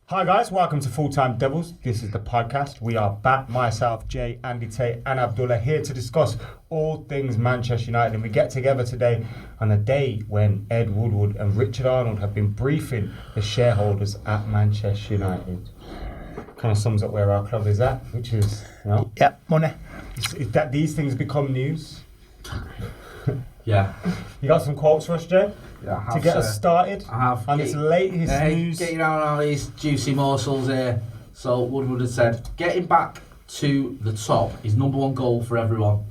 Hi guys, welcome to Full Time Devils. This is the podcast. We are back, myself, Jay, Andy, Tate and Abdul are here to discuss all things Manchester United. And we get together today on a day when Ed Woodward and Richard Arnold have been briefing the shareholders at Manchester United. Kind of sums up where our club is at, which is, money. Is that these things become news. Yeah. You got some quotes for us, Jay? Yeah, I have, to get us started I have. on this latest news. Getting around all these juicy morsels here. So Woodward had said, getting back to the top is number one goal for everyone.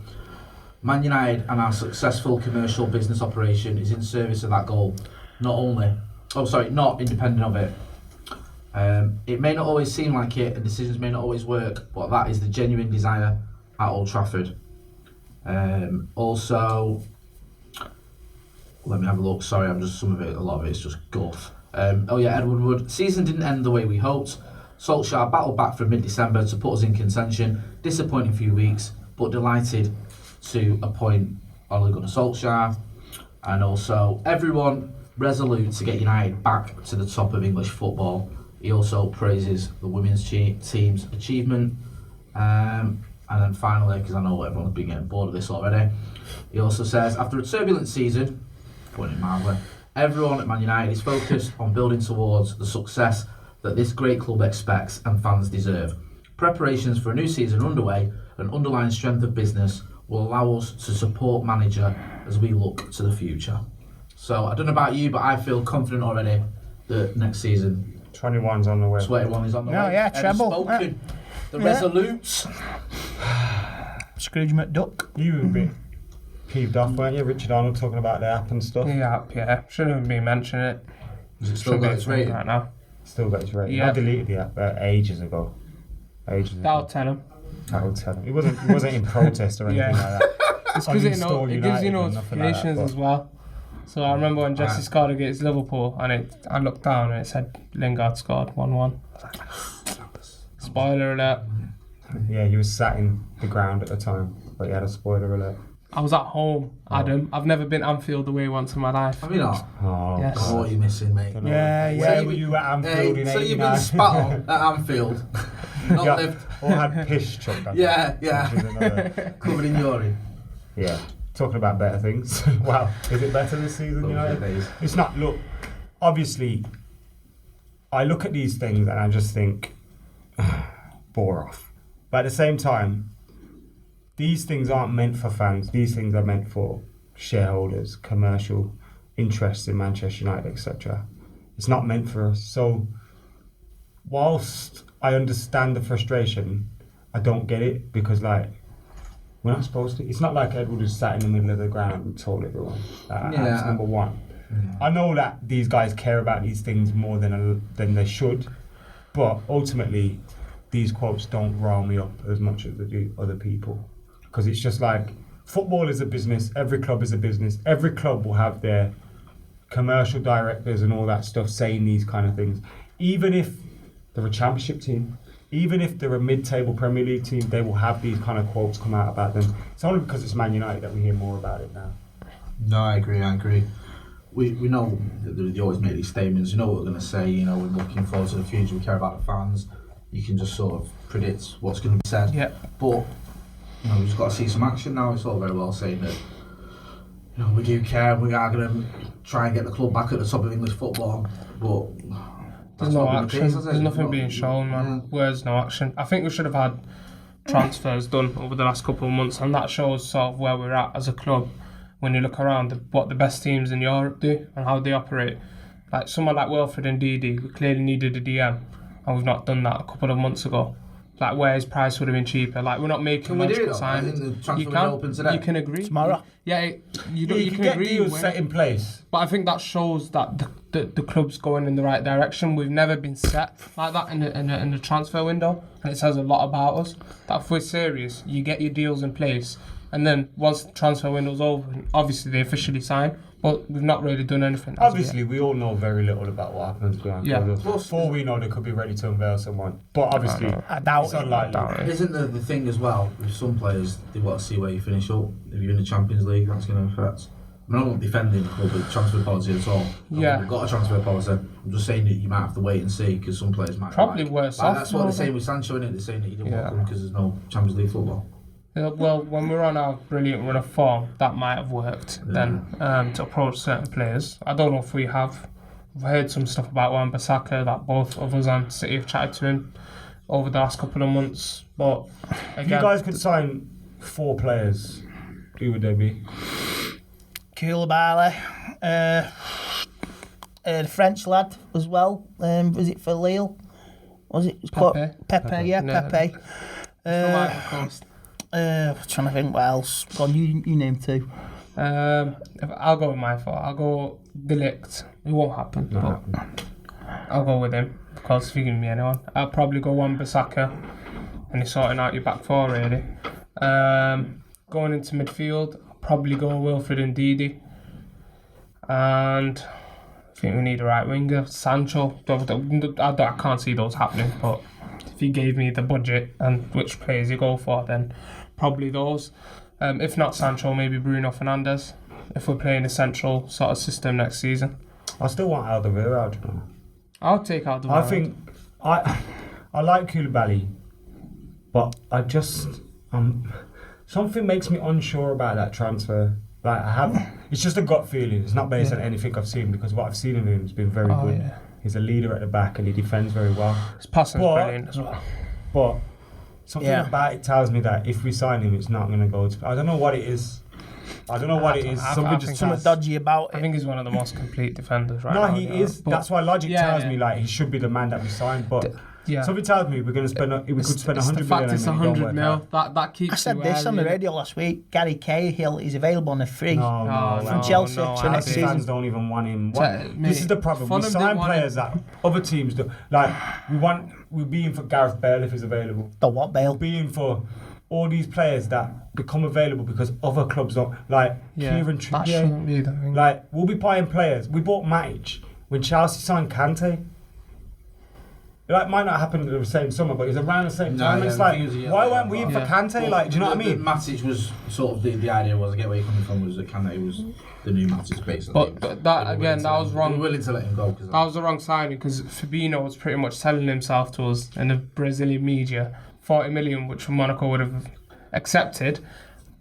Man United and our successful commercial business operation is in service of that goal. Not independent of it. It may not always seem like it, and decisions may not always work, but that is the genuine desire at Old Trafford. Also, let me have a look. Sorry, a lot of it is just guff. Ed Woodward. Season didn't end the way we hoped. Solskjaer battled back from mid-December to put us in contention. Disappointing few weeks, but delighted to appoint Ole Gunnar Solskjaer. And also, everyone resolute to get United back to the top of English football. He also praises the women's team's achievement. And then finally, because I know everyone's been getting bored of this already, he also says, after a turbulent season, putting it mildly, everyone at Man United is focused on building towards the success that this great club expects and fans deserve. Preparations for a new season are underway, and underlying strength of business will allow us to support manager as we look to the future. So I don't know about you, but I feel confident already that next season 21's on the way. 21 is on the way. Yeah, treble. The Resolutes. Scrooge McDuck. You were a bit peeved off, weren't you? Richard Arnold talking about the app and stuff. Yeah. Shouldn't have been mentioning it. Has it still got its rating? Right now. Still got its rating. Yeah. I deleted the app ages ago. That'll tell him. That'll tell him. It wasn't in protest or anything like that. It's because it gives you United or nothing like notifications that, as well. So I remember when Jesse scored against Liverpool, and I looked down and it said Lingard scored 1-1. Spoiler alert. Yeah, he was sat in the ground at the time, but he had a spoiler alert. I was at home, Adam. I've never been Anfield away once in my life. Have you not? Oh, Yes. God, what are you missing, mate? Yeah. Where were you at Anfield in 89? So you've been spat on at Anfield. Not lived. Or had piss chucked at you. Yeah. Which is another. Covered in urine. Yeah. Talking about better things. Wow. Is it better this season, United? It's not. Look, obviously, I look at these things and I just think, bore off. But at the same time, these things aren't meant for fans. These things are meant for shareholders, commercial interests in Manchester United, etc. It's not meant for us. So, whilst I understand the frustration, I don't get it because, we're not supposed to. It's not like Edward has sat in the middle of the ground and told everyone. That's number one. Yeah. I know that these guys care about these things more than they should, but ultimately, these quotes don't rile me up as much as they do other people. Because it's just like, football is a business, every club is a business, every club will have their commercial directors and all that stuff saying these kind of things. Even if they're a championship team, even if they're a mid-table Premier League team, they will have these kind of quotes come out about them. It's only because it's Man United that we hear more about it now. No, I agree. We know that they always make these statements, you know what we're going to say, we're looking forward to the future, we care about the fans. You can just sort of predict what's going to be said. Yeah. But we've just got to see some action now. It's all very well saying that we do care. We are going to try and get the club back at the top of English football. But there's no action. There's nothing being shown, man. Where's no action? I think we should have had transfers done over the last couple of months, and that shows sort of where we're at as a club. When you look around, what the best teams in Europe do and how they operate. Like someone like Wilfred and Didi, we clearly needed a DM. And we've not done that a couple of months ago. Where his price would have been cheaper. We're not making logical signings. You can agree. Tomorrow. You can get agree. Deals set in place. But I think that shows that the club's going in the right direction. We've never been set like that in the transfer window, and it says a lot about us. That if we're serious, you get your deals in place, and then once the transfer window's over, obviously they officially sign. But we've not really done anything. Obviously, we all know very little about what happens behind closed doors. For all we know, they could be ready to unveil someone. But obviously, I doubt it's unlikely. Isn't the thing as well, with some players, they want to see where you finish up. If you're in the Champions League, that's going to affect. I'm not defending the club with transfer policy at all. We've got a transfer policy. I'm just saying that you might have to wait and see because some players might probably worse off. That's what they're saying with Sancho, innit? They're saying that he didn't want them because there's no Champions League football. Well, when we're on our brilliant run of form, that might have worked then to approach certain players. I don't know if we have. I've heard some stuff about Wan-Bissaka that both of us and City have chatted to him over the last couple of months. But again, if you guys could sign 4 players, who would they be? Koulibaly, the French lad as well. Was it for Lille? Was it? Pepe, yeah, Pepe. from Ivory Coast. Trying to think what else. Go on, you name 2. I'll go with my 4. I'll go De Ligt. It won't happen, but I'll go with him because if you give me anyone, I'll probably go Wan-Bissaka, and he's sorting out your back 4 really. Going into midfield, I'll probably go Wilfred and Ndidi, and I think we need a right winger. Sancho. I can't see those happening, but if you gave me the budget and which players you go for, then probably those. If not Sancho, maybe Bruno Fernandes, if we're playing a central sort of system next season. I still want Alderweireld. I'll take Alderweireld. I think I like Koulibaly, but I just something makes me unsure about that transfer. Like it's just a gut feeling. It's not based on anything I've seen because what I've seen of him has been very good. Yeah. He's a leader at the back and he defends very well. His passing's brilliant as well. But something about it tells me that if we sign him, it's not going to go to. I don't know what it is. Something dodgy about it. I think he's one of the most complete defenders right now. No, he is. That's why logic tells me like he should be the man that we signed. But something tells me we're going to spend. We could spend 100 million. It's 100 mil. That keeps. I said this on the radio last week. Gary Cahill is available on a free from Chelsea to next season. Fans don't even want him. This is the problem. We sign players that other teams do. Like we're being for Gareth Bale if he's available. The what Bale? We're being for all these players that become available because other clubs don't. Like Kieran Trippier. Like we'll be buying players. We bought Matic when Chelsea signed Kante. It might not happen in the same summer, but it's around the same time. It's like, why weren't we in for Kante? Well, like, do you know what I mean? Matic was sort of the idea was, I get where you're coming from, was that Kante was the new Matic basically. But that was wrong. We were willing to let him go. That was the wrong signing because Fabinho was pretty much selling himself to us in the Brazilian media, 40 million, which Monaco would have accepted,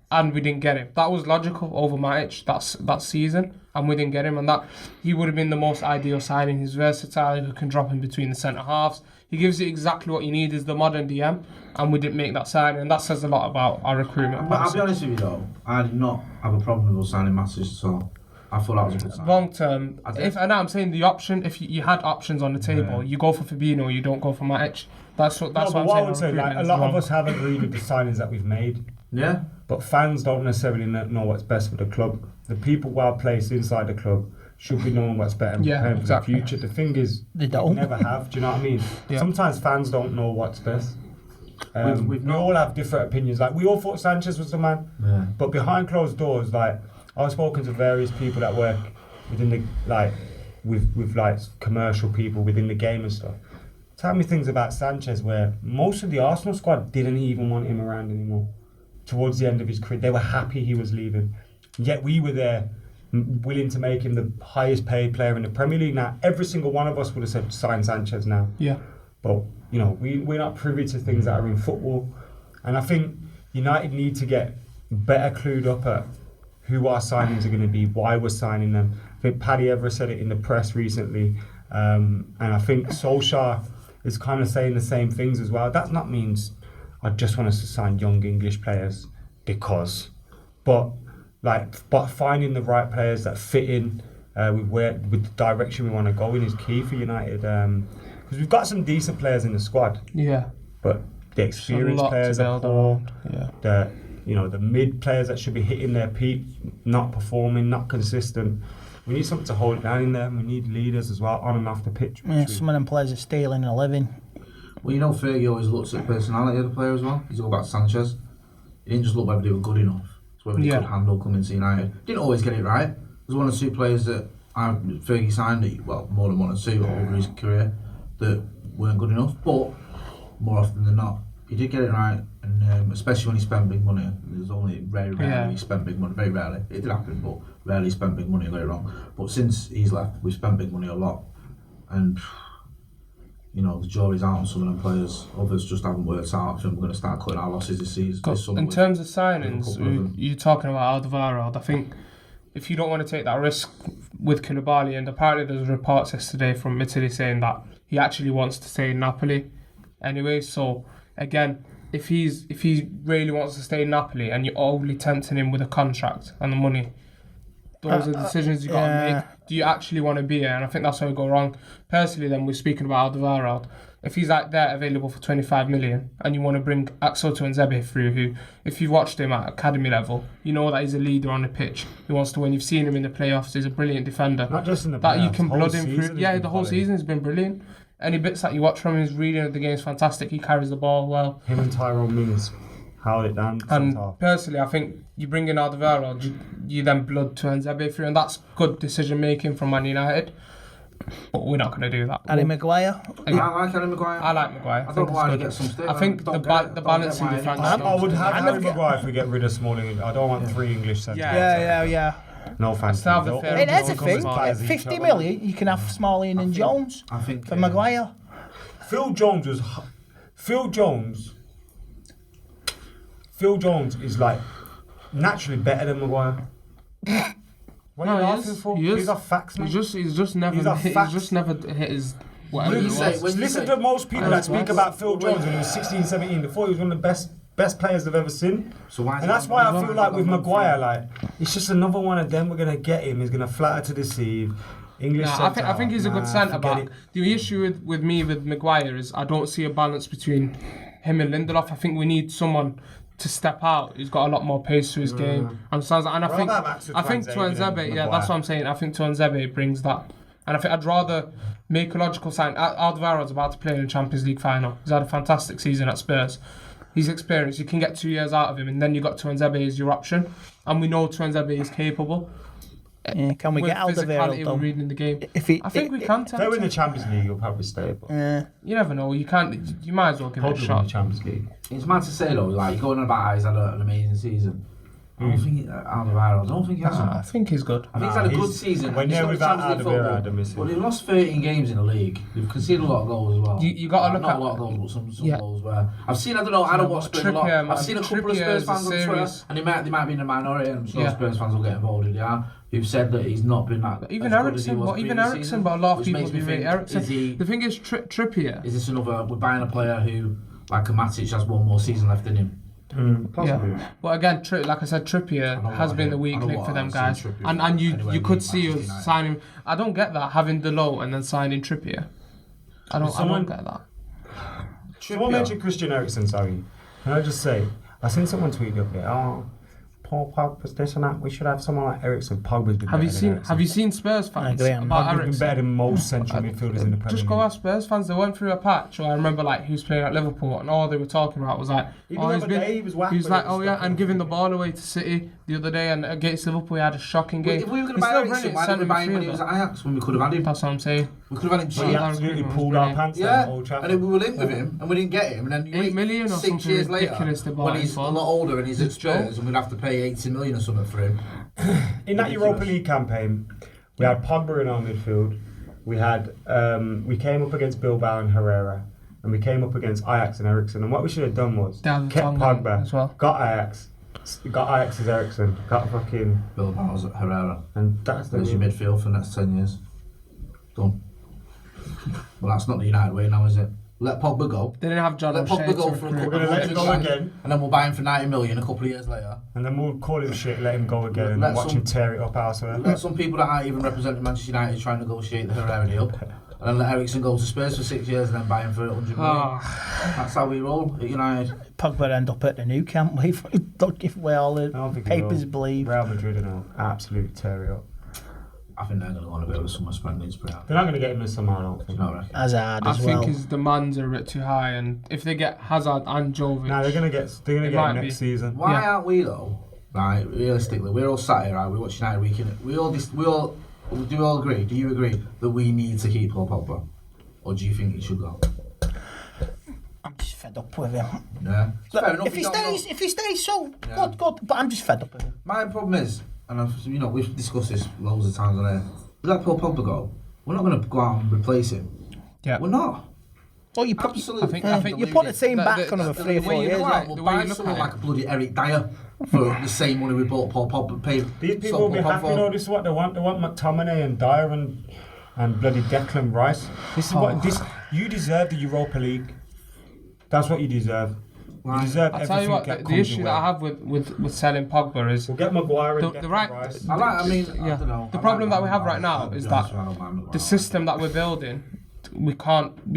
and we didn't get him. That was logical over Matic that season, and we didn't get him, and that he would have been the most ideal signing. He's versatile, he can drop in between the centre halves. He gives you exactly what you need as the modern DM, and we didn't make that signing, and that says a lot about our recruitment. But I'll be honest with you though, I did not have a problem with us signing Matic, so I thought that was a good sign. Long term, I'm saying the option, if you had options on the table, you go for Fabinho, you don't go for Matic. That's what I'm saying. I would say, like, a lot of us have agreed with the signings that we've made. Yeah. But fans don't necessarily know what's best for the club. The people well placed inside the club should be knowing what's better and preparing for the future. The thing is, they never have. Do you know what I mean? Yeah. Sometimes fans don't know what's best. We all have different opinions. Like we all thought Sanchez was the man, but behind closed doors, like I've spoken to various people that work within the with commercial people within the game and stuff. Tell me things about Sanchez where most of the Arsenal squad didn't even want him around anymore. Towards the end of his career, they were happy he was leaving. Yet we were there, willing to make him the highest paid player in the Premier League. Now, every single one of us would have said, sign Sanchez now. Yeah. But, we're not privy to things that are in football. And I think United need to get better clued up at who our signings are going to be, why we're signing them. I think Paddy Evra said it in the press recently. And I think Solskjaer is kind of saying the same things as well. That not means I just want us to sign young English players but finding the right players that fit in with the direction we want to go in is key for United. Because we've got some decent players in the squad. Yeah. But the experienced players are poor. Yeah. The mid players that should be hitting their peak, not performing, not consistent. We need something to hold it down in there. We need leaders as well, on and off the pitch. Yeah, some of them players are stealing a living. Well, Fergie always looks at the personality of the player as well. He's all about Sanchez. He didn't just look whether they were good enough. It's whether they could handle coming to United. Didn't always get it right. There's one or two players that Fergie signed, more than one or two over his career, that weren't good enough. But more often than not, he did get it right. And especially when he spent big money. There's only very rarely he spent big money. Very rarely. It did happen, but rarely spent big money later on. But since he's left, we've spent big money a lot. and the jury's out on some of them players. Others just haven't worked out. I think we're going to start cutting our losses this season. In terms of signings, you're talking about Alderweireld. I think if you don't want to take that risk with Koulibaly, and apparently there's reports yesterday from Italy saying that he actually wants to stay in Napoli anyway. So again, if he really wants to stay in Napoli and you're only tempting him with a contract and the money, those are the decisions you got to make. Do you actually want to be here? And I think that's where we go wrong. Personally, then we're speaking about Alderweireld. If he's like there available for 25 million and you want to bring Axel Tuanzebe through, who, if you've watched him at academy level, you know that he's a leader on the pitch. He wants to win. You've seen him in the playoffs. He's a brilliant defender. Not just in the playoffs. That you can blood him through. Yeah, the whole season has been brilliant. Any bits that you watch from him, his reading of the game is fantastic. He carries the ball well. Him and Tyrone Mings held it down. And personally, I think you bring in Alderweireld, you then blood Tuanzebe through, and that's good decision making from Man United. But we're not going to do that. Harry Maguire. I like Harry Maguire. I like Maguire. I don't know why he gets some stick. I think the balancing defence. I would have Harry Maguire if we get rid of Smalling. I don't want 3 English centres. Yeah. No thanks. Hey, there's a thing. 50 million, you can have Smalling and Jones. I think for Maguire. Phil Jones is like naturally better than Maguire. What are you laughing for? These are facts, man. He's just never hit his whatever it was. Listen to most people that speak about Phil Jones when he was 16, 17. Before he was one of the best players I've ever seen. And that's why I feel like with Maguire, like it's just another one of them. We're gonna get him. He's gonna flatter to deceive. English. I think he's a good centre back. The issue with Maguire is I don't see a balance between him and Lindelof. I think we need someone to step out. He's got a lot more pace to his game. And I think Tuanzebe, that's what I'm saying. I think Tuanzebe brings that. And I think I'd rather make a logical sign. Alderweireld's about to play in the Champions League final. He's had a fantastic season at Spurs. He's experienced. You can get 2 years out of him, and then you've got Tuanzebe as your option. And we know Tuanzebe is capable. Yeah, can we get Alderweireld though? Reading the game. I think we can. If they win the Champions League, he'll probably stay. But you never know. You can't. You might as well give it a shot. The Champions League. It's mad to say though. Like going on about he's had an amazing season. I don't think Alderweireld. I don't think he has. I think he's good. I think he's had a good season. When you're without Alderweireld, well, they've lost 13 games in the league. They've conceded a lot of goals as well. You got to look at not a lot of goals, but some goals where I've seen. I don't watch Spurs a lot. I've seen a couple of Spurs fans on Twitter, and they might be in a minority, and I'm sure Spurs fans will get involved in it. Who've said that he's not been that. Even Eriksen, but a lot of people do rate Eriksen. The thing is, Trippier. Is this another? We're buying a player who, like a Matic, has one more season left in him. Possibly. Yeah. But again, like I said, Trippier has been the weak link for them guys, and you could see us signing. I don't get that having Delo and then signing Trippier. I don't get that. Someone mentioned Christian Eriksen. Sorry, can I just say I seen someone tweet the other day. Paul Pogba's this and that. We should have someone like Eriksen. Pogba's been Have you seen Spurs fans about Eriksen? Been better than most central midfielders in the Premier League. Just go ask Spurs fans. They went through a patch. I remember he was playing at Liverpool, and all they were talking about was he was like, and giving the ball away to City the other day, and against Liverpool, he had a shocking game. If we were going to buy Eriksen, why didn't we buy him when he was at Ajax? When we could have had him. That's what I'm saying. We could have had him cheap. He absolutely pulled our pants down Old Trafford. And then we were linked with him, and we didn't get him. And then 8 million or 6 years later, when he's a lot older and he's at Spurs, and we'd have to pay 80 million or something for him. In that Europa League campaign, we had Pogba in our midfield. We came up against Bilbao and Herrera, and we came up against Ajax and Eriksen. And what we should have done was kept Pogba, got Ajax's Eriksen, got fucking Bilbao's Herrera, and that's your midfield for the next 10 years. Done. Well, that's not the United way now, is it? Let Pogba go. They didn't have John. Let Pogba go for a couple of let him go again, and then we'll buy him for 90 million a couple of years later. And then we'll call him shit, let him go again, and watch him tear it up elsewhere. Let some people that aren't even representing Manchester United try and negotiate the Herrera deal, and then let Eriksen go to Spurs for 6 years and then buy him for 100 million. That's how we roll at United. Pogba end up at the new camp. Don't give away all the papers believe. Real Madrid will absolutely tear it up. I think they're going to go on a bit of a summer spending spree. They're not going to get him this summer, I don't think. Hazard as well. I think his demands are a bit too high, and if they get Hazard and Jovic... they're going to get him next season. Why aren't we, though? Right, realistically, we're all sat here, right? We watch United Weekend. Do we all agree? Do you agree that we need to keep Paul Pogba? Or do you think he should go? I'm just fed up with him. Yeah. Fair enough, if he stays so good, but I'm just fed up with him. My problem is, and we've discussed this loads of times on air, let Paul Pogba go, We're not going to go out and replace him. Yeah. We're not. Well, you put, Absolutely. I think you put the team back on over 3 or 4 years. We'll buy someone like a bloody Eric Dyer for the same money we bought Paul Pogba. These people will be happy, this is what they want. They want McTominay and Dyer and bloody Declan Rice. This is what you deserve the Europa League. That's what you deserve. You deserve I'll tell you what, the issue that I have with selling Pogba is we'll get Maguire and Declan Rice. I don't know. The problem that we have right now is that the system that we're building, we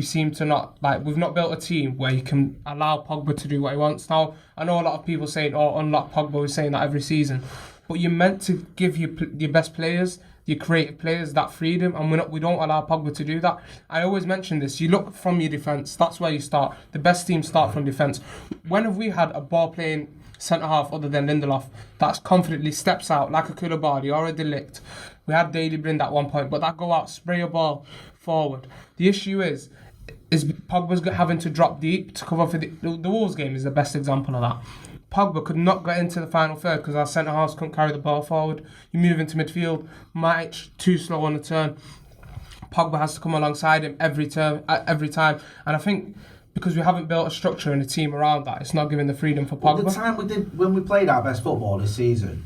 seem to not, like, we've not built a team where you can allow Pogba to do what he wants. Now, I know a lot of people saying, unlock Pogba, we're saying that every season, but you're meant to give your best players, your creative players, that freedom, and we don't allow Pogba to do that. I always mention this, you look from your defence, that's where you start. The best teams start from defence. When have we had a ball-playing centre-half other than Lindelof that's confidently steps out like a Koulibaly or a De Ligt? We had Daily Blind at one point, but that go out, spray a ball forward. The issue is Pogba's having to drop deep to cover for the Wolves game is the best example of that. Pogba could not get into the final third because our centre-halves couldn't carry the ball forward. You move into midfield, Matic too slow on the turn. Pogba has to come alongside him every time. And I think because we haven't built a structure and a team around that, it's not giving the freedom for Pogba. Well, the time when we played our best football this season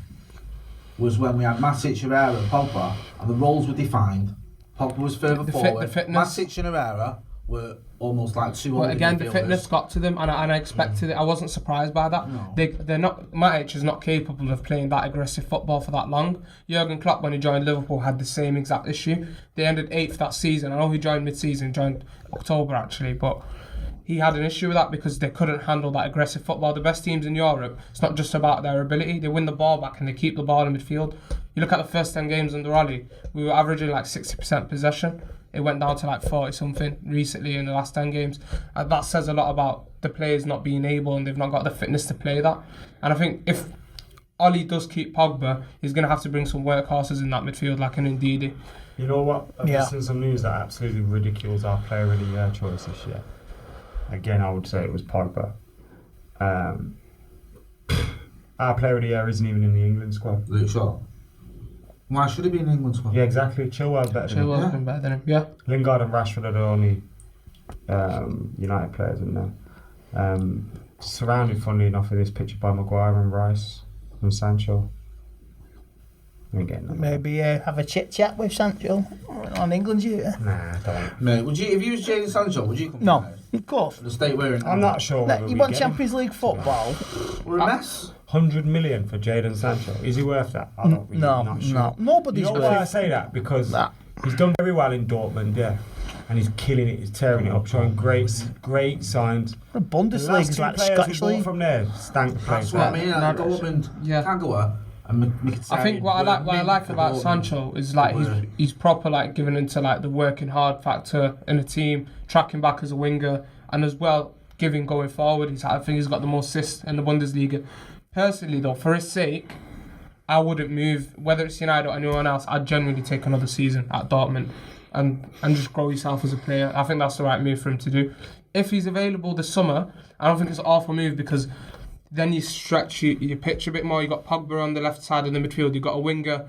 was when we had Matic, Herrera and Pogba, and the roles were defined. Pogba was further forward. Matic and Herrera were almost like two. But again, the fitness got to them, and I expected it. I wasn't surprised by that. No. They're not. Matic is not capable of playing that aggressive football for that long. Jurgen Klopp, when he joined Liverpool, had the same exact issue. They ended 8th that season. I know he joined mid-season, joined October actually, but he had an issue with that because they couldn't handle that aggressive football. The best teams in Europe, it's not just about their ability. They win the ball back and they keep the ball in midfield. You look at the first 10 games under Ollie, we were averaging like 60% possession. It went down to like 40-something recently in the last 10 games. And that says a lot about the players not being able, and they've not got the fitness to play that. And I think if Ollie does keep Pogba, he's going to have to bring some workhorses in that midfield like an Ndidi. You know what? I've seen some news that absolutely ridicules our player of the year choice this year. Again, I would say it was Pogba. Our player of the year isn't even in the England squad. Luke Shaw. Why should he be in the England squad? Yeah, exactly. Chilwell's better than him. Chilwell's been better than him, yeah. Lingard and Rashford are the only United players in there. Surrounded, funnily enough, in this picture by Maguire and Rice and Sancho. Maybe have a chit chat with Sancho on England duty. Nah, don't. Mate, if you was Jadon Sancho, would you come? No, of course. The state we're in. I'm not sure. You want Champions League football? We're a mess. 100 million for Jadon Sancho. Is he worth that? I don't really, not sure. No, nobody's worth. Why I say that? Because he's done very well in Dortmund, yeah, and he's killing it. He's tearing it up, showing great signs. The Bundesliga's like Scottish League. From there, stank the place. That's what I mean. Dortmund, Kagawa. I think what I like about Sancho is like he's proper like giving into like the working hard factor in a team, tracking back as a winger, and as well giving going forward. I think he's got the most assists in the Bundesliga. Personally though, for his sake, I wouldn't move, whether it's United or anyone else. I'd genuinely take another season at Dortmund and just grow yourself as a player. I think that's the right move for him to do. If he's available this summer, I don't think it's an awful move because then you stretch your pitch a bit more. You've got Pogba on the left side of the midfield. You've got a winger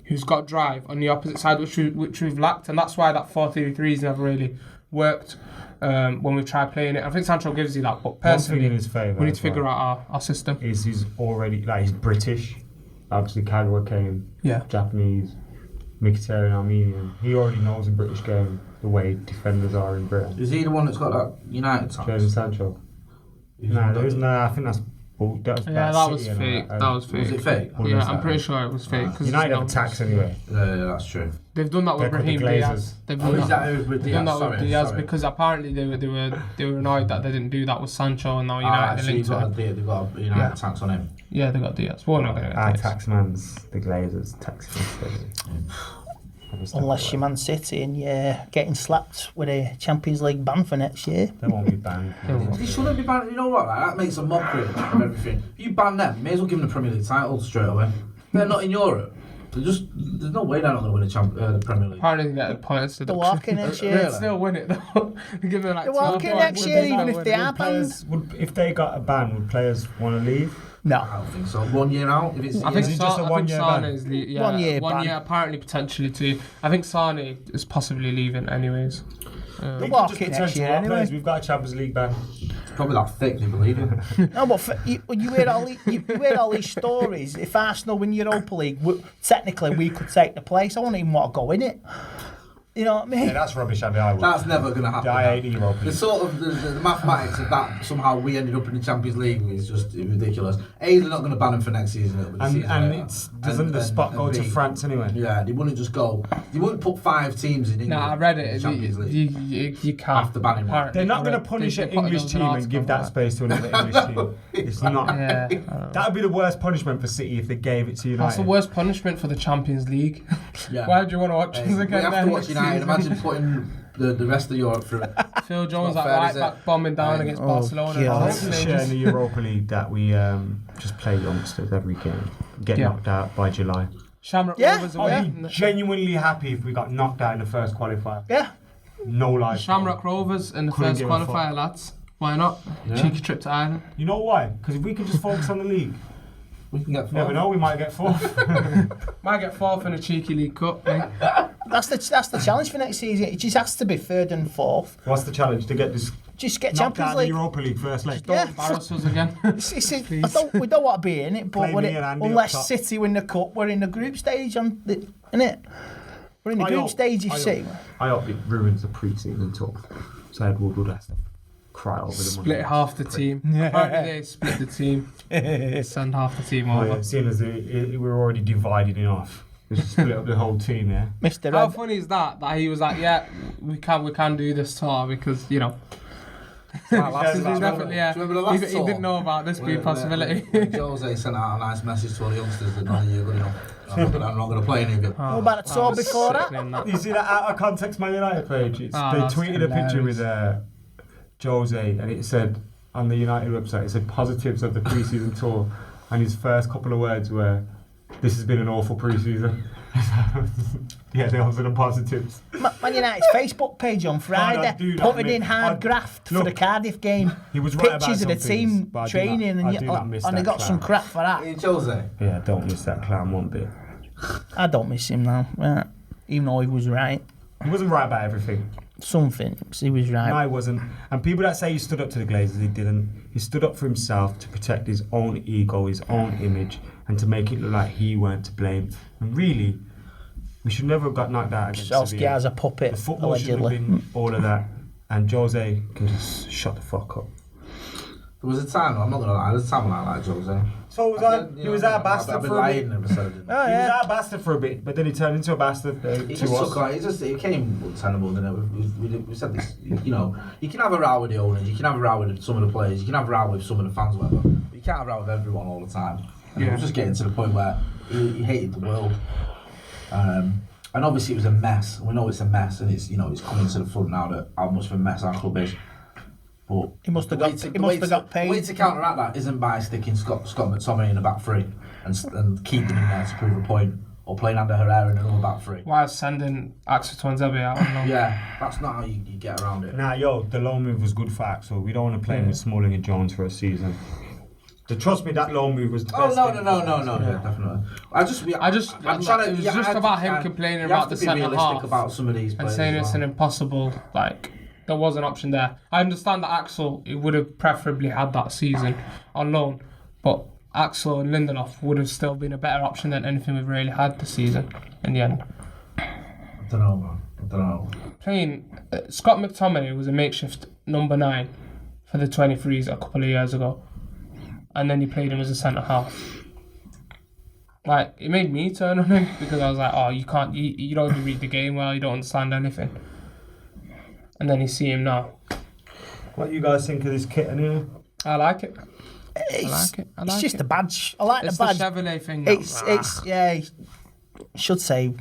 who's got drive on the opposite side, which we've lacked. And that's why that 4-3-3 has never really worked when we've tried playing it. I think Sancho gives you that. But personally, in his favour, we need to figure out our system. He's already, he's British. Obviously, Kagawa came. Yeah. Japanese, Mkhitaryan, Armenian. He already knows the British game, the way defenders are in Britain. Is he the one that's got that United tax? Jadon Sancho. I think that's... that was fake. Was it fake? Yeah, I'm pretty sure it was fake. United have a tax anyway. Yeah, that's true. They've done that with Raheem Diaz. They've done that with Diaz because apparently they were annoyed that they didn't do that with Sancho, and now United linked to it. They've got a United tax on him. Yeah, they got Diaz. We're not going to get our taxman's the Glazers taxing. Unless you're Man City and you're getting slapped with a Champions League ban for next year. They won't be banned. They shouldn't be banned. You know what? That makes a mockery of everything. If you ban them, you may as well give them the Premier League title straight away. They're not in Europe. There's no way they're not going to win the Premier League. Apparently they get points to the walking next year. They'd still win it though. Give them like the walking next year, even if they are banned. If they got a ban, would players want to leave? No. I don't think so. 1 year out? If it's I think just a 1 year ban? Sane is 1 year ban. 1 year, apparently potentially 2. I think Sane is possibly leaving anyways. We walk could just it pretend next to year our anyway. players. We've got a Champions League ban. It's probably that thick, they believe it. No, but you hear all these stories. If Arsenal win Europa League, technically we could take the place. I wouldn't even want to go in it. You know what I mean? Yeah, that's rubbish, Abby. I would. That's never going to happen. I hate Europa The League. sort of the mathematics of that somehow we ended up in the Champions League is just ridiculous. A, they're not going to ban him for next season. It'll be the season And later. doesn't the spot go to B, France anyway? Yeah, they wouldn't just go. They wouldn't put 5 teams in England. No, I read in it. the Champions League. You can't. After banning one. Apparently, They're not going to they- punish they an put it English as team an and give article, that space to another English team. It's not. Yeah, That would be the worst punishment for City if they gave it to United. that's the worst punishment for the Champions League. Yeah. Why do you want to watch us We again? have then to watch next United. season? Imagine putting the rest of Europe through it. Phil Jones not at fair, right is it? back bombing down against Barcelona. God. I and hope we all share in the Europa League that we just play youngsters every game, get knocked out by July. Shamrock Yeah. Rovers away. I'd be genuinely happy if we got knocked out in the first qualifier. Yeah. No lies. Shamrock Rovers in the Couldn't first give a fuck. qualifier, lads. Why not? Cheeky trip to Ireland. You know why? Because if we can just focus on the league, We can get you never know, we might get fourth. Might get 4th in a cheeky League Cup. Eh? That's the challenge for next season. It just has to be 3rd and 4th. What's the challenge? To get this Just get knocked Champions out of the League. Europa League first leg? Don't Yeah. embarrass us again. We don't want to be in it, but Play me and Andy up unless top. City win the cup, we're in the group stage, innit? We're in the group stage, if you see. I hope it ruins the pre-season tour. So Ed Woodward has to cry over the Split money. half the team. Apparently they split the team. Send half the team Oh, over. yeah, seeing as we were already divided in half. We should split up the whole team, yeah? Mr. How Red. funny is that he was like, yeah, we can do this tour because, you know, Last he's definitely, yeah, Do you remember the last he tour? didn't know about this being a possibility. When Jose sent out a nice message to all the youngsters that none of you are good enough. I'm not going to play any of it. Oh, What about the tour before that? You see that out of context Man United page? They that's tweeted a picture with Jose and it said on the United website, it said positives of the pre-season tour, and his first couple of words were, "This has been an awful pre-season." Yeah, those are the positives. Man United's Facebook page on Friday do that, putting mate. in hard graft for look, the Cardiff game. He was right about Pictures of the some things, team but I do training, not- I do not and miss they that got some clown. crap for that. Hey, Jose. Yeah, don't miss that clown one bit. I don't miss him now, right? Even though he was right. He wasn't right about everything. Some things he was right. No, he wasn't. And people that say he stood up to the Glazers, he didn't. He stood up for himself to protect his own ego, his own image, and to make it look like he weren't to blame. And really, we should never have got knocked out against Solskjaer Sevilla. as a puppet, The football shouldn't have allegedly. been all of that. And Jose can just shut the fuck up. There was a time, I'm not going to lie, there was a time when I liked Jose. So was I. He was our bastard I've been for a lying bit. ever said I didn't. Oh, He was yeah. our bastard for a bit, but then he turned into a bastard He to just us. took on, it became untenable, didn't it? We said this, you know, you can have a row with the owners, you can have a row with some of the players, you can have a row with some of the fans, whatever, but you can't have a row with everyone all the time. And it was just getting to the point where he hated the world. And obviously it was a mess, we know it's a mess, and it's, you know, it's coming to the front now that how much of a mess our club is. But He must have the way got- to- he the must way have to- got paid. The way to counteract that isn't by sticking Scott McTominay in the back three and keeping him there to prove a point, or playing Ander Herrera in another back three. While sending Axel Tuanzebe out on loan. Yeah, that's not how you get around it. Nah, yo, the loan move was good for Axel. We don't want to play him with Smalling and Jones for a season. Trust me, that loan move was the Oh best no, thing. yeah, definitely. I'm trying to. it was just about him complaining about the centre half about some of these and players saying as it's well. an impossible, like, there was an option there. I understand that Axel, he would have preferably had that season on loan, but Axel and Lindelof would have still been a better option than anything we've really had this season in the end. I don't know, man. I don't know. Playing Scott McTominay was a makeshift number 9 for the 23s a couple of years ago, and then he played him as a centre half. Like, it made me turn on him because I was like, oh, you don't even read the game well, you don't understand anything. And then you see him now. What do you guys think of this kit anyway? I like it. It's like just it. a badge. I like It's the the badge. Chevrolet thing. now. It's yeah. Should say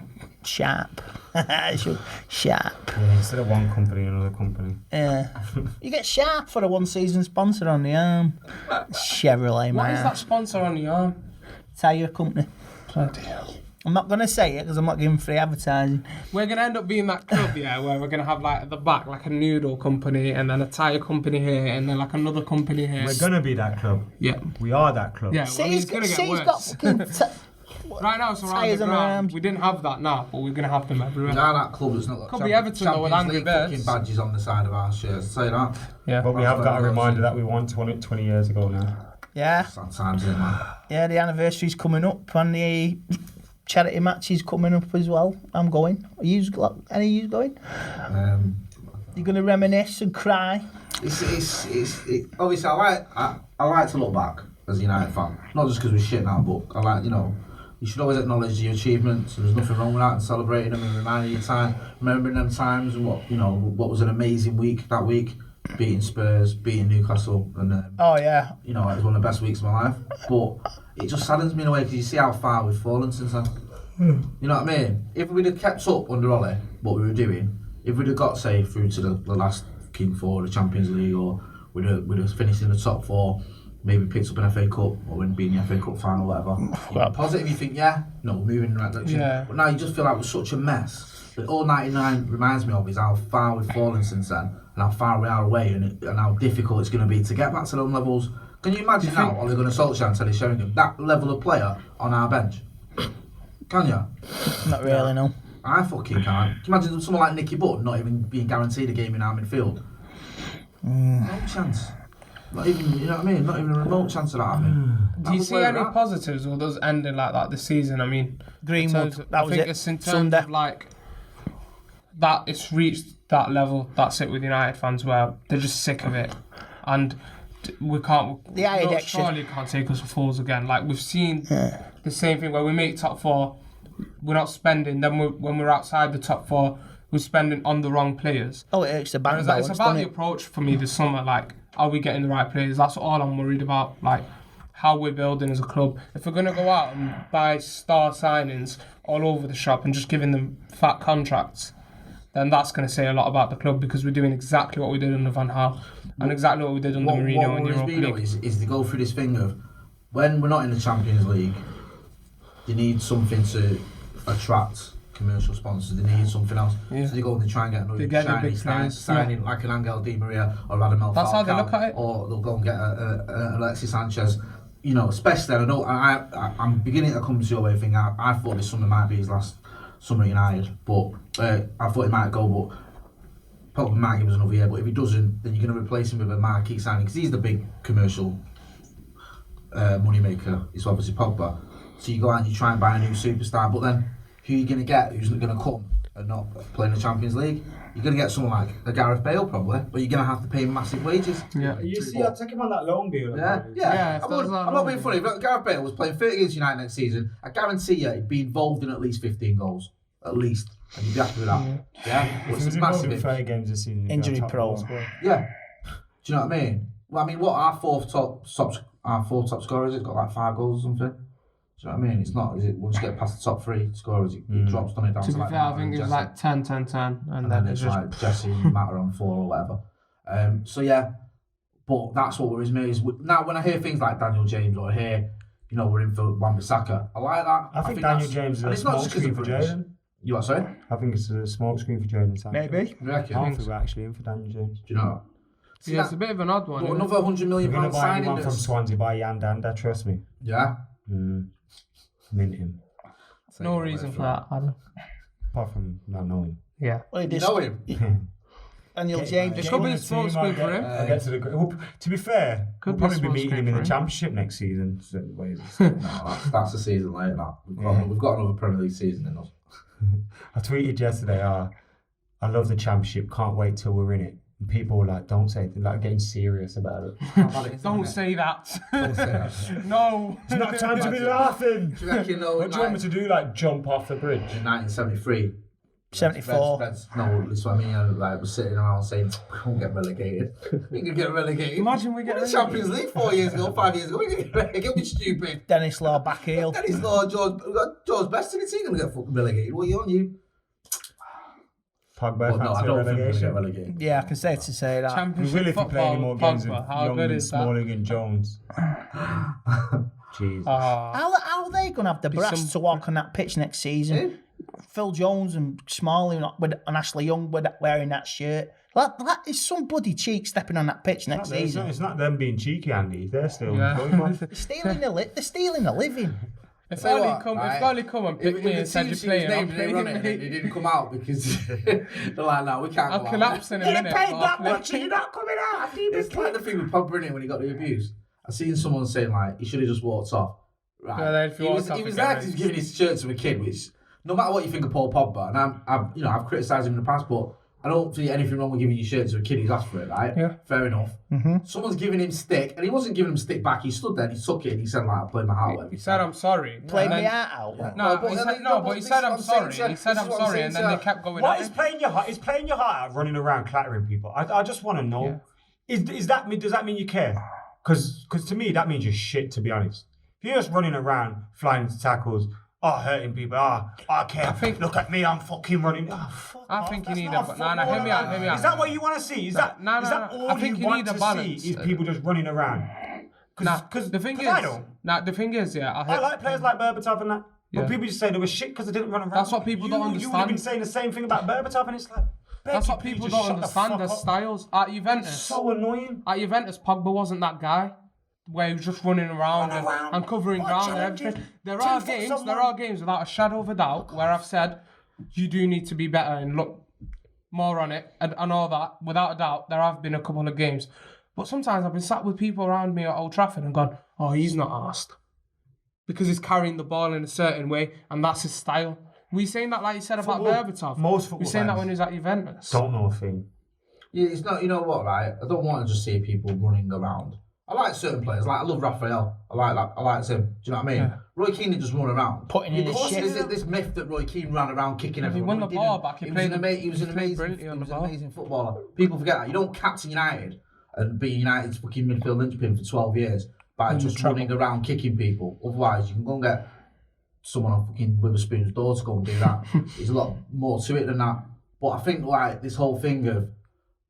sharp. It should sharp. Yeah, instead of one company, another company. Yeah. You get sharp for a one-season sponsor on the arm. Chevrolet, What man. is that sponsor on the arm? Tyre company. Bloody hell. I'm not going to say it because I'm not giving free advertising. We're going to end up being that club, yeah, where we're going to have like at the back like a noodle company and then a tyre company here and then like another company here. We're going to be that club. Yeah. We are that club. Yeah, well, it's going to get worse. Right now it's around the ground. We didn't have that now, but we're going to have them everywhere. Nah, that club is not. Could be Everton though with Angry Birds. Fucking badges on the side of our shirts. Say that. Yeah. But we have got a reminder that we won 20 years ago now. Yeah. Sad times, isn't it? Yeah, the anniversary's coming up and the charity match is coming up as well. I'm going. Are you, any of you going? You're going to reminisce and cry? Obviously, I like to look back as a United fan. Not just because we're shit now, but I like, you should always acknowledge your achievements. There's nothing wrong with that, and celebrating them and remembering them times and what was an amazing week that week. Beating Spurs, beating Newcastle, and oh yeah, it was one of the best weeks of my life. But it just saddens me in a way because you see how far we've fallen since then. You know what I mean? If we'd have kept up under Ollie what we were doing, if we'd have got say through to the last King 4, the Champions League, or we'd have finished in the top 4, maybe picked up an FA Cup or wouldn't be in the FA Cup final, whatever. Well, positive, you think we're moving in the right direction. Yeah. But now you just feel like we're such a mess. But all 99 reminds me of is how far we've fallen since then, and how far we are away, and how difficult it's going to be to get back to those levels. Can you imagine now Ole Gunnar Solskjaer and Teddy Sheringham, that level of player on our bench? Can you? Not really, no. I fucking can't. Can you imagine someone like Nicky Butt not even being guaranteed a game in our midfield? No chance. Not even, you know what I mean? Not even a remote chance of that happening. Do you see any positives with us ending like that this season? I mean, Greenwood, that was it. It's in terms of like that it's reached that level. That's it with United fans where they're just sick of it, and we can't. Surely can't take us for fools again. Like we've seen the same thing where we make top 4, we're not spending. Then when we're outside the top 4, we're spending on the wrong players. Oh, it's a balance. It's about the approach for me this summer. Like, are we getting the right players? That's all I'm worried about. Like, how we're building as a club. If we're gonna go out and buy star signings all over the shop and just giving them fat contracts, then that's going to say a lot about the club because we're doing exactly what we did under Van Gaal and exactly what we did under Mourinho in the Europa League. Is to go through this thing of when we're not in the Champions League, you need something to attract commercial sponsors. They need something else. Yeah. So they go and they try and get another shiny signing like an Angel Di Maria or Radamel Falcao. That's how they look at it. Or they'll go and get Alexis Sanchez. Especially I'm beginning to come to your way of thinking. I thought this summer might be his last summer at United, but I thought he might go, but Pogba might give us another year. But if he doesn't, then you're going to replace him with a marquee signing because he's the big commercial money maker. It's obviously Pogba. So you go out and you try and buy a new superstar, but then who are you going to get? Who's going to come and not play in the Champions League? You're going to get someone like a Gareth Bale probably, but you're going to have to pay him massive wages. Yeah, you see, I'll take him on that loan deal. Yeah. I'm not being funny. If Gareth Bale was playing 30 against United next season, I guarantee you he'd be involved in at least 15 goals. At least. And you'd be happy with that. Yeah? If he was involved in 30 games this season, injury prone. Yeah. Do you know what I mean? Well, I mean, what our four top scorers, it's got like 5 goals or something. Do you know what I mean? It's not, is it, once you get past the top 3 scorers, it drops down down to like fair, I think it's like 10, 10, 10. And then it's like Jesse, Matter on 4 or whatever. So yeah, but that's what worries me is now when I hear things like Daniel James or I hear, we're in for Wan-Bissaka, I like that. I think Daniel James is a smoke screen for Jadon. You what, sorry? I think it's a smoke screen for Jadon. Maybe. I think we're actually in for Daniel James. Do you know? See, it's a bit of an odd one. But another £100 million signing. We're going to buy anyone from Swansea by Yandanda, trust me. Yeah. Mint him. No reason for that, Adam. Apart from not knowing. Yeah. Well, you know him. Daniel James. It could be a smoke screen for him. To be fair, we'll probably be meeting him in the Championship next season. No, that's a season later. We've got another Premier League season in us. I tweeted yesterday, I love the Championship, can't wait till we're in it. And people were like, don't say it, like getting serious about it. Don't say that. Don't say that. No. It's not time to be laughing. Do you reckon, what do you want me to do, like jump off the bridge? In 1973. 74. No, that's what I mean. Like, we're sitting around saying, we won't get relegated. We can get relegated. Imagine we get relegated. Champions League 4 years ago, 5 years ago. We can get relegated. We're stupid. Dennis Law back heel. Dennis Law, George Best in the team going to get fucking relegated. What are you on, you? Pogba, no, I don't think we're going to get relegated. Yeah, I can say to say that. Championship we will if we play any more games with How Young good and is that? Smalling and Jones. Jesus. How are they going to have the brass to walk on that pitch next season? Phil Jones and Smalling and Ashley Young wearing that shirt. That is some bloody cheek stepping on that pitch next season. It's not them being cheeky, Andy. They're still They're stealing the living. If only come and pick me and said you're playing, I'm playing. He didn't come out because they're like, no, we can't. I'll collapse in a minute. Paid that much and you're not coming out. It's like the thing with Pogba, innit, when he got the abuse. I seen someone saying like he should have just walked off. Right. Yeah, he was there because he's giving his shirt to a kid, which no matter what you think of Paul Pogba, and I've criticised him in the past, but I don't see anything wrong with giving your shirt to a kid who's asked for it, right? Yeah. Fair enough. Mm-hmm. Someone's giving him stick, and he wasn't giving him stick back. He stood there and he took it and he said, like, I played my heart out. He said, I'm sorry. Played me heart out. Yeah. But he said, I'm sorry. He said, I'm sorry, and then they kept going on. Is playing your heart out, running around, clattering people? I just want to know, does that mean you care? Because to me, that means you're shit, to be honest. If you're just running around, flying into tackles, hurting people, I care. Look at me, I'm fucking running. Fuck I off. think you need That's a... not hear me out. Is that what you want to see? Is that all I think you you want need a to balance. see is people just running around? Because the thing is... I like players like Berbatov and that. But people just say they were shit because they didn't run around. That's what people don't understand. You would have been saying the same thing about Berbatov, and it's like... That's what people don't understand, their styles. At Juventus... So annoying. At Juventus, Pogba wasn't that guy. Where he was just running around and covering ground and everything. There are games without a shadow of a doubt where I've said you do need to be better and look more on it and all that. Without a doubt, there have been a couple of games. But sometimes I've been sat with people around me at Old Trafford and gone, oh, he's not arsed. Because he's carrying the ball in a certain way and that's his style. Were you saying that like you said about Berbatov? Most football Were you saying that when he was at Juventus? Don't know a thing. Yeah, it's not, you know what, right? I don't want to just see people running around. I like certain players. Like I love Raphael. I like him. Do you know what I mean? Yeah. Roy Keane didn't just run around. Putting in his shit. There's this myth that Roy Keane ran around kicking everyone. He won the ball back. He was an amazing footballer. People forget that. You don't captain United and be United's fucking midfield linchpin for 12 years by just running around kicking people. Otherwise, you can go and get someone on fucking Witherspoon's door to go and do that. There's a lot more to it than that. But I think like this whole thing of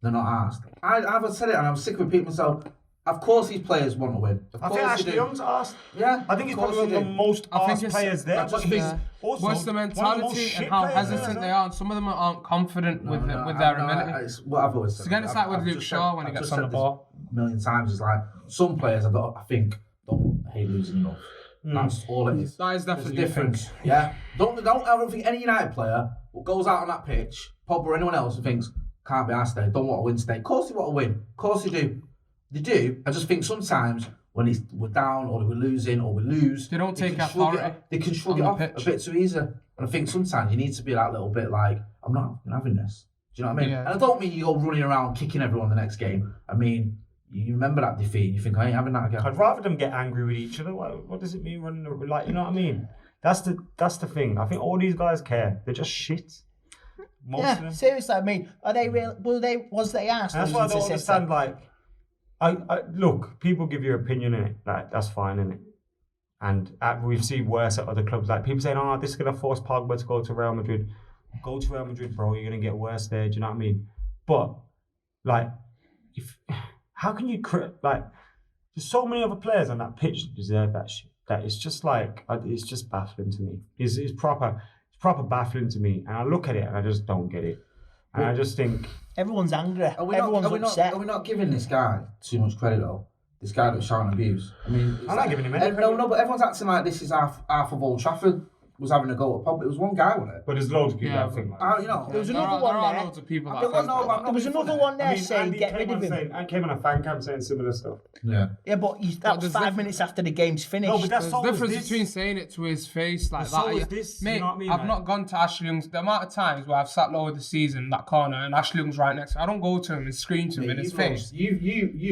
they're not asked. I've said it and I'm sick of repeating myself. Of course, these players want to win. I think Ashley Young's asked. Yeah, I think he's probably one of the most asked players there. What's the mentality and how hesitant they are? And some of them aren't confident with their ability. It's what I've always said. Again, it's like with Luke Shaw when he gets on the ball. A million times, it's like some players I think don't hate losing enough. That's all it is. That is definitely the difference. Yeah, I don't think any United player goes out on that pitch, Pogba or anyone else, and thinks can't be asked there. Don't want to win today. Of course they want to win. Of course they do. They do. I just think sometimes when we're down or we're losing or we lose, they don't take authority. They can shrug it off a bit too easy. And I think sometimes you need to be that little bit like, I'm not having this. Do you know what I mean? Yeah. And I don't mean you go running around kicking everyone the next game. I mean, you remember that defeat and you think, I ain't having that again. I'd rather them get angry with each other. What does it mean running like, you know what I mean? That's the thing. I think all these guys care. They're just shit. Most of them. Seriously, I mean, are they real? Was they asked? That's why I don't understand. Like, I look, people give your opinion in it. Like, that's fine, in it. And we've seen worse at other clubs. Like people saying, "Oh, this is gonna force Pogba to go to Real Madrid." Go to Real Madrid, bro. You're gonna get worse there. Do you know what I mean? But like, how can you like? There's so many other players on that pitch that deserve that shit. That it's just like it's just baffling to me. It's proper baffling to me. And I look at it and I just don't get it. And I just think everyone's angry. Everyone's upset. Are we not giving this guy too much credit though? This guy that was shouting abuse. I mean, I'm not giving him any credit. No, but everyone's acting like this is half of Old Trafford was having a go at Pogba. It was one guy, wasn't it? But there's loads of people that think like there was another one there. Loads of people there was another one there saying get rid of him. I came on a Fancam saying similar stuff. Yeah, but that was 5 minutes after the game's finished. No, but that's the difference between saying it to his face like that. Mate, you know what I mean, I've not gone to Ashley Young's. The amount of times where I've sat lower this season in that corner and Ashley Young's right next to me, I don't go to him and scream to him in his face. You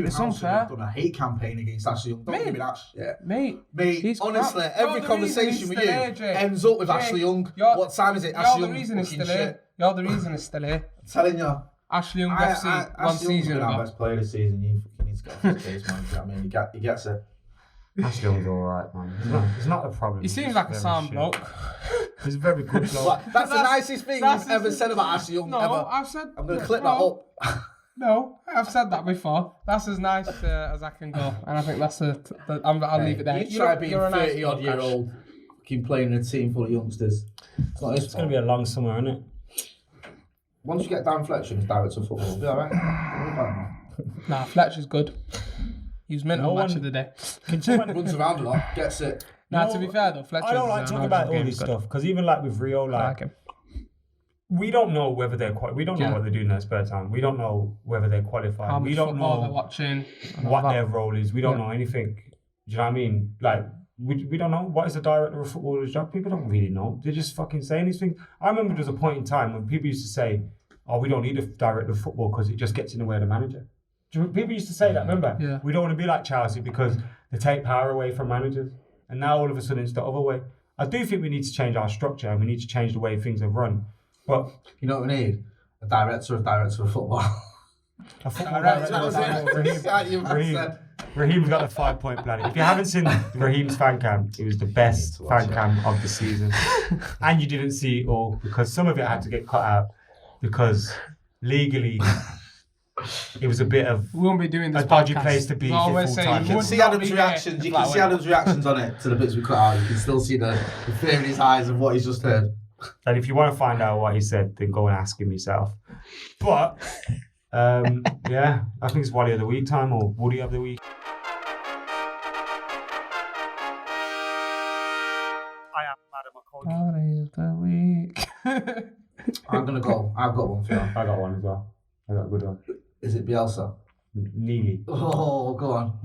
it's unfair. Done a hate campaign against Ashley Young. Don't give me that shit. Mate, honestly, every conversation with you ends up with Ashley Young. What time is it? You're the reason it's still here. You're the reason it's still here. I'm telling you. Ashley Young FC, one season ago. Best player this season. You fucking need to get off his case, man. You know what I mean? He gets it. Ashley Young's alright, man. It's not a problem. He seems like a sound bloke. He's a very good bloke. That's the nicest thing you've ever said about Ashley Young. No, ever. I've said. I'm going to clip that up. No, I've said that before. That's as nice as I can go, and I think that's I'll leave it there. You try being 30-odd-year-old, playing in a team full of youngsters. It's not his It's going to be a long summer, isn't it? Once you get Dan Fletcher as director of football, it'll be all right. Nah, Fletcher's good. He was meant to match of the day. Runs around a lot, gets it. Now, to be fair though, Fletcher's I don't like talking about all this stuff because even like with Rio, like him. We don't know whether they're we don't know what they're doing in their spare time. We don't know whether they're qualified. We don't know they're watching, what their role is. We don't know anything. Do you know what I mean? Like we don't know what is the director of footballer's job. People don't really know. They're just fucking saying these things. I remember there was a point in time when people used to say, "Oh, we don't need a director of football because it just gets in the way of the manager." People used to say that. Remember? Yeah. We don't want to be like Chelsea because they take power away from managers, and now all of a sudden it's the other way. I do think we need to change our structure and we need to change the way things are run. But you know what we need? A director of football. A football director. Raheem's got a 5-point plan. If you haven't seen Raheem's Fancam, it was the best Fancam of the season. And you didn't see it all because some of it had to get cut out because legally it was a bit of we won't be doing this a dodgy podcast. place to be No, for full time. You can see Adam's reactions. You can see Adam's reactions on it to the bits we cut out. You can still see the fear in his eyes of what he's just heard. And if you want to find out what he said, then go and ask him yourself. But yeah, I think it's Wally of the Week time or Woody of the Week. I am Madam McKola. Wally of the Week. I'm gonna go. I've got one for you. I got one as well. I got a good one. Is it Bielsa? Neely. Oh, go on.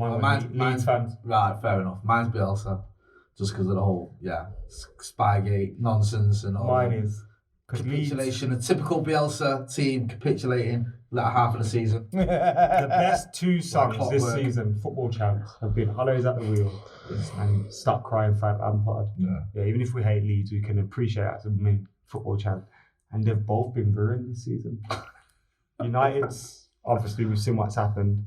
Mine's fans. Right, fair enough. Mine's Bielsa. Just because of the whole, Spygate nonsense and all. Mine is. Capitulation. A typical Bielsa team capitulating latter half of the season. The best two songs this clockwork. season, football chants, have been Hollows at the Wheel and Stop Crying Frank Lampard. Yeah, even if we hate Leeds, we can appreciate that as a main football chant. And they've both been ruined this season. United's, obviously, we've seen what's happened.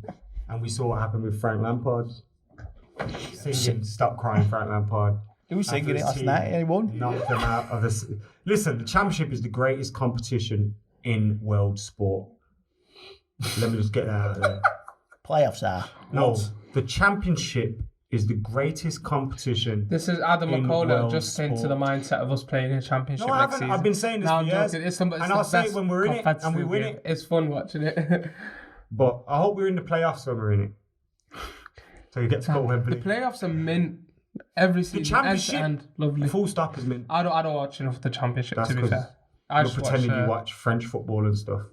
And we saw what happened with Frank Lampard. Singing Stop Crying Frank Lampard. He was singing it last night and he won. Knocked them out of this. Listen, the Championship is the greatest competition in world sport. Let me just get that out of there. Playoffs are. No, the Championship is the greatest competition. This is Adam McKola just sport. into the mindset of us playing in a championship No, I next haven't. season. I've been saying this No, for I'm years. joking. And I'll say it when we're in it and we win it. It's fun watching it. But I hope we're in the playoffs when we're in it. So you get to go to Wembley. The playoffs are mint every season. The Championship, and lovely. Full stop is mint. I don't watch enough of the Championship, That's to be 'cause fair. I You're just pretending watch, you watch French football and stuff.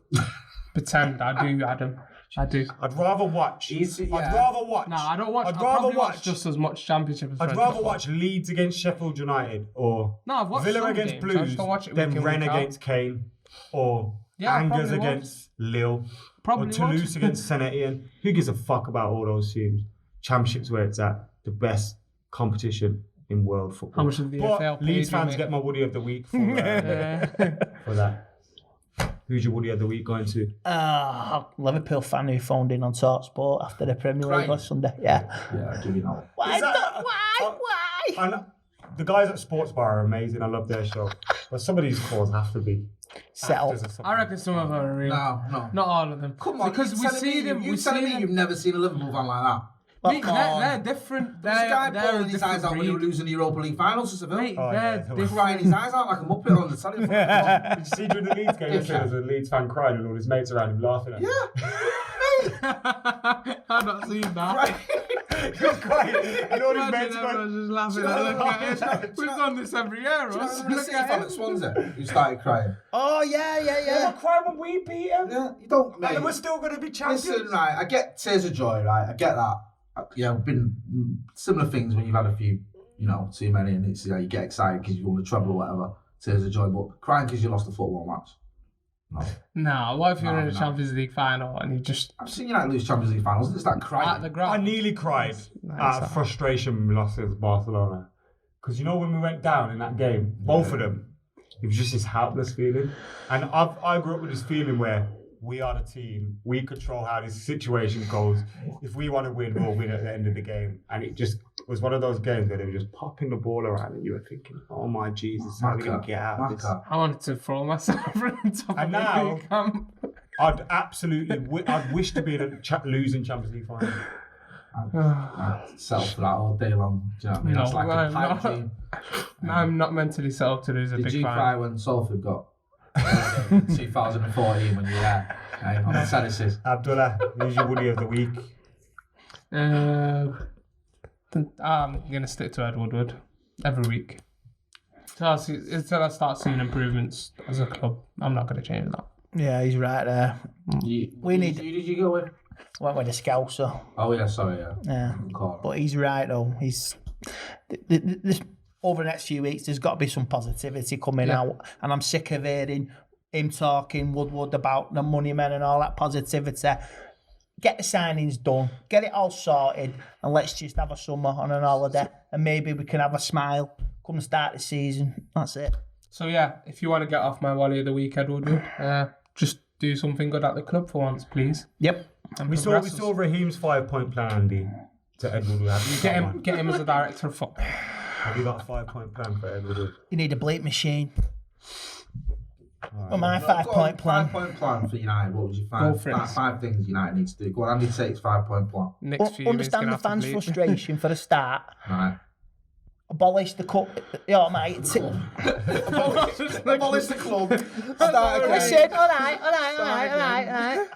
Pretend I do, Adam. I do. I'd rather watch. Easy, I'd rather watch. No, I don't watch. I'd I'd rather probably watch watch just as much Championship as I'd French rather football. watch Leeds against Sheffield United or No, I've watched Villa some against games. I Blues, just don't watch it then week in, Rennes week out. against Kane or Yeah, I Angers probably would. against Lille Probably or Toulouse would. against Saint Etienne. Who gives a fuck about all those teams? Championship's where it's at. The best competition in world football. How much of the But FL paid Leeds you, fans mate? get my Woody of the Week for that. Who's your Woody of the Week going to? Liverpool fan who phoned in on TalkSport after the Premier League Crying. last Sunday. Yeah. Yeah, I'll give you that one. Why? Is that- Why? I know, the guys at Sports Bar are amazing. I love their show. But some of these calls have to be Settle. actors or something. I reckon some of them are real. No. Not all of them. Come on, because we see them. You telling me you've never seen a Liverpool fan like that? Mate, they're different. This guy They're bawling a his eyes different out when they were breed. losing the Europa League finals to Seville. Mate, Oh, they're yeah. different. Crying his eyes out like a muppet on the telly. Did you see during the Leeds game yesterday, there was a Leeds fan crying and all his mates around him laughing at him? I've not seen that. He was crying and all his Imagine mates everyone's going, just laughing at it. We've done this every year, Ross. Remember the Look City at fan him. at Swansea who started crying? Oh, yeah. they were crying when we beat him. Yeah, you don't, mate. And we're still going to be champions. Listen, right, I get tears of joy, right? I get that. Yeah, been similar things when you've had a few, too many, and it's you get excited because you've won the treble or whatever. Tears of joy, but crying because you lost a football match. No. Nah, what if you're in a No. Champions League final and you just I've seen United lose Champions League finals. It's that crying. at the I ground? nearly cried out of frustration when we lost against Barcelona. Because when we went down in that game, both of them, it was just this helpless feeling. And I grew up with this feeling where we are the team, we control how this situation goes. If we want to win, we'll win at the end of the game. And it just was one of those games where they were just popping the ball around and you were thinking, oh my Jesus, how are we going to get out of this? I wanted to throw myself in top And of now- the camp. I'd absolutely, I'd wish to be in a losing Champions League final. I'd settle for that all day long. Do you know what I mean? That's like a pipe dream. I'm not mentally set up to lose a big Did you final. cry when Salford got 2014 when you were there? On the terraces? Abdullah, who's your Woody of the week? I'm going to stick to Ed Woodward every week. Until I start seeing improvements as a club, I'm not going to change that. Yeah, he's right there. Who did you go with? Went with a Scouser. Oh yeah, sorry, yeah. Yeah, but he's right though. He's this over the next few weeks. There's got to be some positivity coming out, and I'm sick of hearing him talking Woodward about the money men and all that positivity. Get the signings done, get it all sorted, and let's just have a summer on an holiday, and maybe we can have a smile come the start of the season. That's it. So yeah, if you want to get off my Wally of the week, Ed Woodward, just do something good at the club for once, please. Yep. We saw Raheem's 5-point plan, Andy, to Ed Woodward. Get him as a director of football. Have you got a 5-point plan for Ed Woodward? You need a bleep machine. Right. My 5-point plan. 5-point plan for United. What would you find? Five things United needs to do. Go on, Andy takes 5-point plan. Understand the fans' frustration for a start. Right. Abolish the cup. Yeah, mate. Abolish the club. Listen, all right.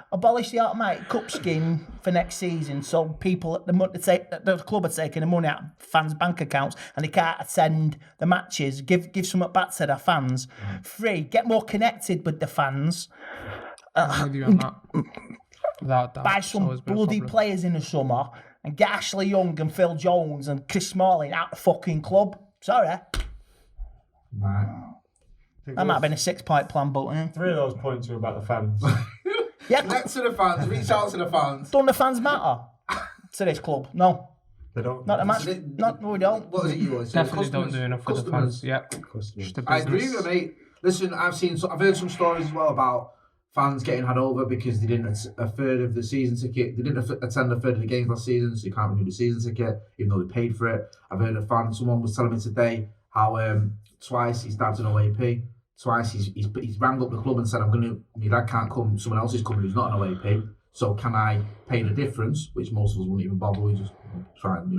Abolish the automatic cup scheme for next season, so people at the club are taking the money out of fans' bank accounts and they can't attend the matches. Give something back to their fans. Free. Get more connected with the fans. Buy some bloody players in the summer and get Ashley Young and Phil Jones and Chris Smalling out the fucking club. Sorry. Right. That might have been a 6-point plan, but 3 of those points were about the fans. Yeah, connect to the fans. Reach out to the fans. Don't the fans matter to this club? No. They don't. Not a match. We don't. What is it you want? Definitely don't do enough for the fans. Yeah. I agree with you, mate. Listen, I've heard some stories as well about fans getting had over because they didn't a third of the season ticket. They didn't attend a third of the games last season, so you can't renew the season ticket even though they paid for it. I've heard a fan. Someone was telling me today how twice his dad's an OAP. Twice he's rang up the club and said, my dad can't come, someone else is coming who's not an OAP, so can I pay the difference, which most of us wouldn't even bother, we just try and,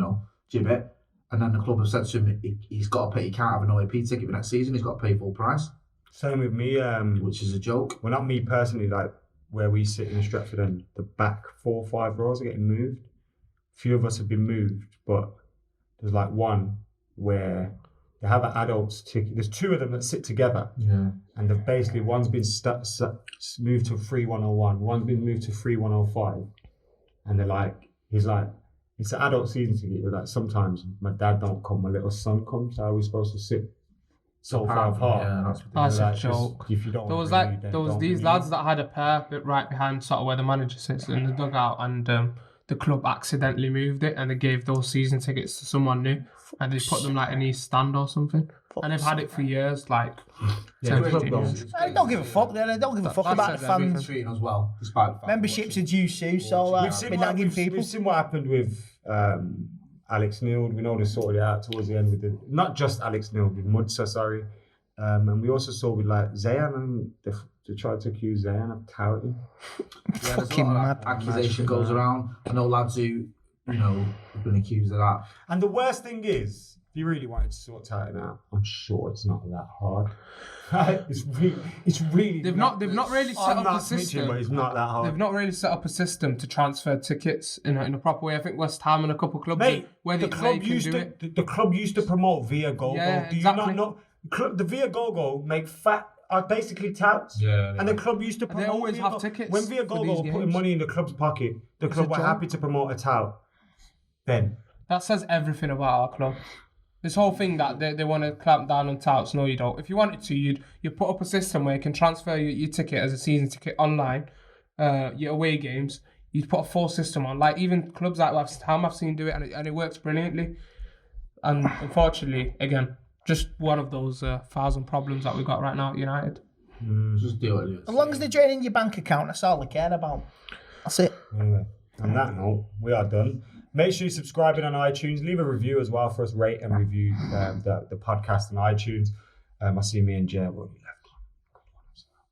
jib it. And then the club have said to him, he's got to pay, he can't have an OAP ticket for next season, he's got to pay full price. Same with me. Which is a joke. Well, not me personally, like where we sit in Stretford and the back 4 or 5 rows are getting moved. A few of us have been moved, but there's like one where they have an adults ticket. There's 2 of them that sit together. Yeah. And they've basically, one's been moved to 3101, one's been moved to 3105. And they're like, he's like, it's an adult season ticket, but like sometimes my dad don't come, my little son comes, so how are we supposed to sit so far apart? Yeah, that's like, a joke. If you don't there was these lads that had a pair bit right behind sort of where the manager sits in the dugout, and the club accidentally moved it and they gave those season tickets to someone new and they put them like in East Stand or something. And they've had it for years, like 10, 15 years. They don't give a fuck. They don't give a fuck about the fans. Treating us well, despite the fact memberships are due soon, so been nagging people. We've seen what happened with Alex Neild. We know they sorted it out towards the end with not just Alex Neild, with Mudsa, sorry. And we also saw with like Zayan, and they tried to accuse Zayan of touting. Yeah, fucking mad. Accusation goes around. I know lads who, have been accused of that. And the worst thing is, if you really wanted to sort touting out, I'm sure it's not that hard. It's really. They've not really set up a system. But it's not that hard. They've not really set up a system to transfer tickets in a proper way. I think West Ham and a couple of clubs where the club used to promote Via Gogo. Yeah, do you not know? The Via Gogo make are basically touts. Yeah. And the club used to promote. They always have tickets. When Via Gogo were putting money in the club's pocket, the club were happy to promote a tout. Then that says everything about our club. This whole thing that they want to clamp down on touts, no, you don't. If you wanted to, you put up a system where you can transfer your ticket as a season ticket online, your away games. You'd put a full system on. Like even clubs like West Ham, I've seen do it, and it works brilliantly. And unfortunately, again, just one of those 1,000 problems that we've got right now at United. Just deal with it. As long as they're draining your bank account, that's all they care about. That's it. Anyway, on that note, we are done. Make sure you subscribe on iTunes. Leave a review as well for us. Rate and review the podcast on iTunes. I see me and Jay.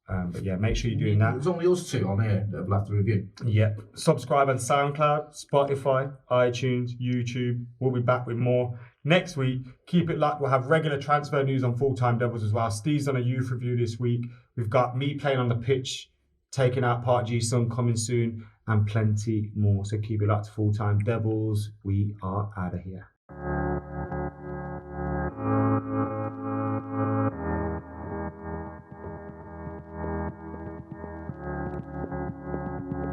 But yeah, make sure you're doing that. There's only us two on here that have left a review. Yep. Subscribe on SoundCloud, Spotify, iTunes, YouTube. We'll be back with more next week. Keep it locked. We'll have regular transfer news on Full Time Devils as well. Steve's on a youth review this week. We've got me playing on the pitch, taking out Part G Sun coming soon, and plenty more. So keep it locked to Full Time Devils. We are out of here.